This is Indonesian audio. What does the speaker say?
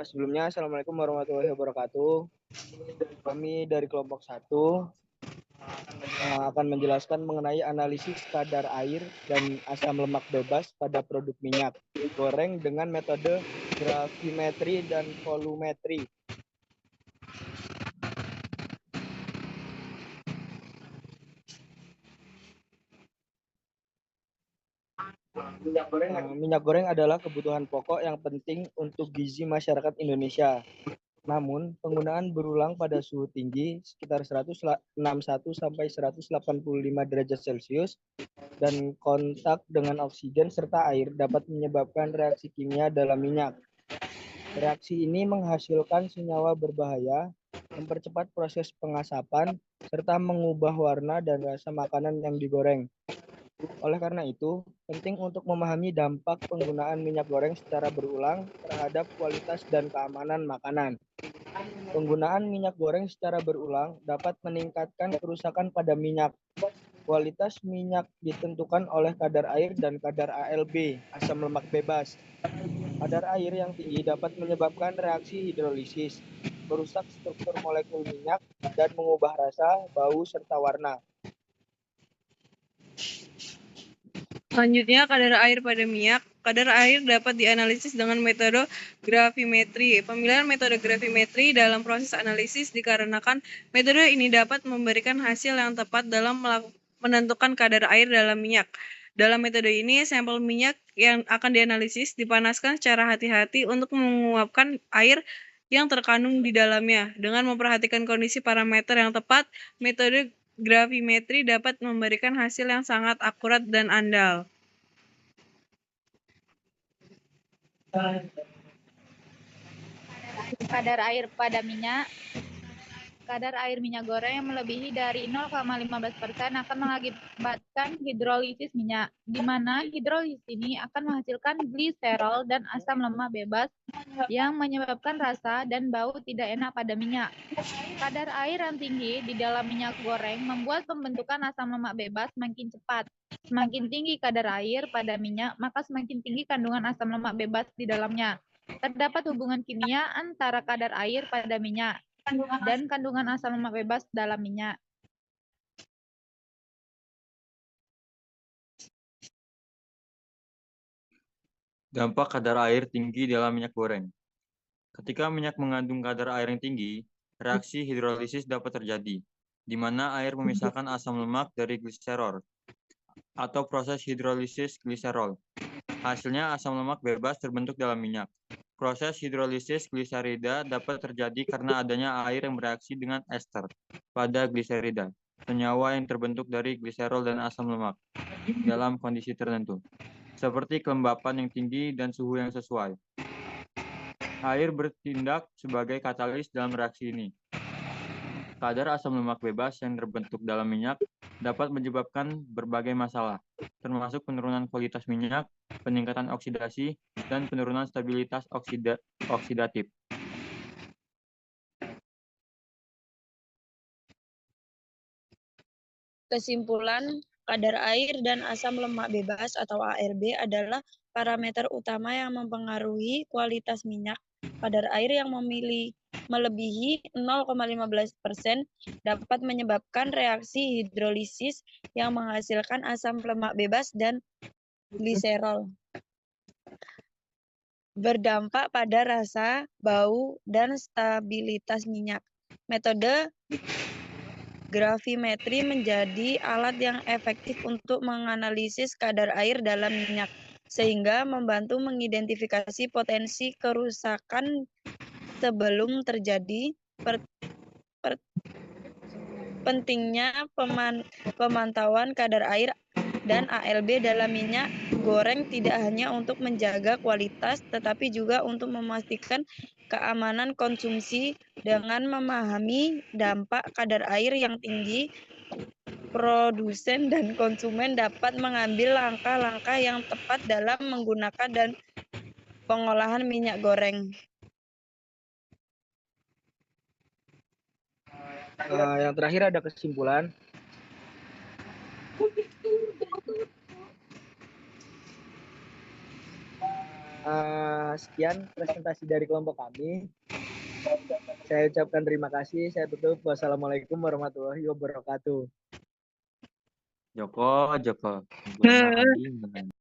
Sebelumnya, Assalamualaikum warahmatullahi wabarakatuh. Kami dari kelompok 1 akan menjelaskan mengenai analisis kadar air dan asam lemak bebas pada produk minyak goreng dengan metode gravimetri dan volumetri. Minyak goreng adalah kebutuhan pokok yang penting untuk gizi masyarakat Indonesia. Namun, penggunaan berulang pada suhu tinggi sekitar 161 sampai 185 derajat Celcius dan kontak dengan oksigen serta air dapat menyebabkan reaksi kimia dalam minyak. Reaksi ini menghasilkan senyawa berbahaya, mempercepat proses pengasapan, serta mengubah warna dan rasa makanan yang digoreng. Oleh karena itu, penting untuk memahami dampak penggunaan minyak goreng secara berulang terhadap kualitas dan keamanan makanan. Penggunaan minyak goreng secara berulang dapat meningkatkan kerusakan pada minyak. Kualitas minyak ditentukan oleh kadar air dan kadar ALB, asam lemak bebas. Kadar air yang tinggi dapat menyebabkan reaksi hidrolisis, merusak struktur molekul minyak, dan mengubah rasa, bau, serta warna. Selanjutnya, kadar air pada minyak. Kadar air dapat dianalisis dengan metode gravimetri. Pemilihan metode gravimetri dalam proses analisis dikarenakan metode ini dapat memberikan hasil yang tepat dalam menentukan kadar air dalam minyak. Dalam metode ini, sampel minyak yang akan dianalisis dipanaskan secara hati-hati untuk menguapkan air yang terkandung di dalamnya. Dengan memperhatikan kondisi parameter yang tepat, metode gravimetri dapat memberikan hasil yang sangat akurat dan andal. Kadar air pada minyak. Kadar air minyak goreng yang melebihi dari 0,15% akan mengakibatkan hidrolisis minyak, di mana hidrolisis ini akan menghasilkan gliserol dan asam lemak bebas yang menyebabkan rasa dan bau tidak enak pada minyak. Kadar air yang tinggi di dalam minyak goreng membuat pembentukan asam lemak bebas semakin cepat. Semakin tinggi kadar air pada minyak, maka semakin tinggi kandungan asam lemak bebas di dalamnya. Terdapat hubungan kimia antara kadar air pada minyak dan kandungan asam lemak bebas dalam minyak. Dampak kadar air tinggi dalam minyak goreng. Ketika minyak mengandung kadar air yang tinggi, reaksi hidrolisis dapat terjadi, di mana air memisahkan asam lemak dari gliserol, atau proses hidrolisis gliserol. Hasilnya asam lemak bebas terbentuk dalam minyak. Proses hidrolisis gliserida dapat terjadi karena adanya air yang bereaksi dengan ester pada gliserida, senyawa yang terbentuk dari gliserol dan asam lemak, dalam kondisi tertentu, seperti kelembapan yang tinggi dan suhu yang sesuai. Air bertindak sebagai katalis dalam reaksi ini. Kadar asam lemak bebas yang terbentuk dalam minyak dapat menyebabkan berbagai masalah, termasuk penurunan kualitas minyak, peningkatan oksidasi, dan penurunan stabilitas oksidatif. Kesimpulan, kadar air dan asam lemak bebas atau ARB adalah parameter utama yang mempengaruhi kualitas minyak. Kadar air yang melebihi 0,15% dapat menyebabkan reaksi hidrolisis yang menghasilkan asam lemak bebas dan gliserol. Berdampak pada rasa, bau, dan stabilitas minyak. Metode gravimetri menjadi alat yang efektif untuk menganalisis kadar air dalam minyak, sehingga membantu mengidentifikasi potensi kerusakan sebelum terjadi. Pentingnya pemantauan kadar air dan ALB dalam minyak goreng tidak hanya untuk menjaga kualitas, tetapi juga untuk memastikan keamanan konsumsi. Dengan memahami dampak kadar air yang tinggi, produsen dan konsumen dapat mengambil langkah-langkah yang tepat dalam menggunakan dan pengolahan minyak goreng. Yang terakhir ada kesimpulan. Sekian presentasi dari kelompok kami. Saya ucapkan terima kasih. Saya tutup. Wassalamualaikum warahmatullahi wabarakatuh. Joko. Gimana, Adi?